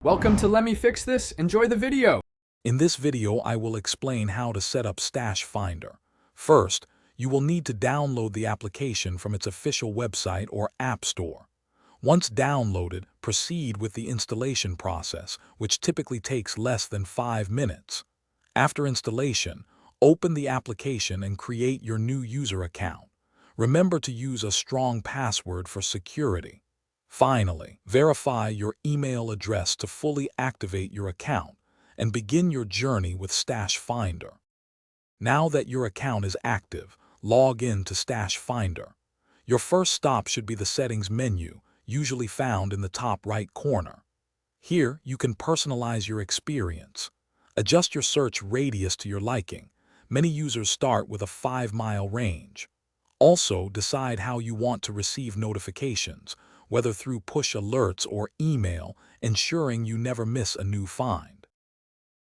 Welcome to Let Me Fix This. Enjoy the video. In this video, I will explain how to set up Stash Finder. First, you will need to download the application from its official website or app store. Once downloaded, proceed with the installation process, which typically takes less than 5 minutes. After installation, open the application and create your new user account. Remember to use a strong password for security. Finally, verify your email address to fully activate your account and begin your journey with Stash Finder. Now that your account is active, log in to Stash Finder. Your first stop should be the Settings menu, usually found in the top right corner. Here, you can personalize your experience. Adjust your search radius to your liking. Many users start with a 5-mile range. Also, decide how you want to receive notifications, whether through push alerts or email, ensuring you never miss a new find.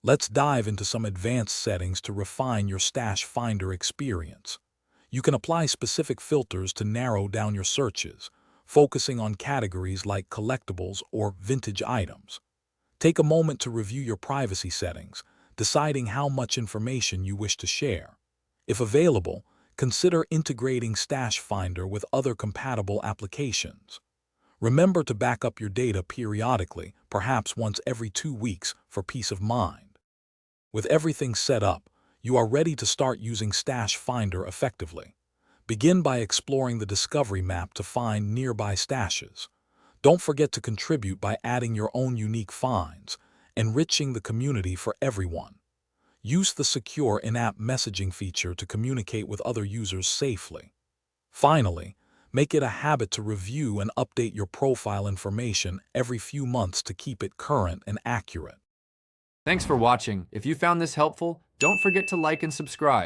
Let's dive into some advanced settings to refine your Stash Finder experience. You can apply specific filters to narrow down your searches, focusing on categories like collectibles or vintage items. Take a moment to review your privacy settings, deciding how much information you wish to share. If available, consider integrating Stash Finder with other compatible applications. Remember to back up your data periodically, perhaps once every 2 weeks, for peace of mind. With everything set up, you are ready to start using Stash Finder effectively. Begin by exploring the Discovery map to find nearby stashes. Don't forget to contribute by adding your own unique finds, enriching the community for everyone. Use the secure in-app messaging feature to communicate with other users safely. Finally, make it a habit to review and update your profile information every few months to keep it current and accurate. Thanks for watching. If you found this helpful, don't forget to like and subscribe.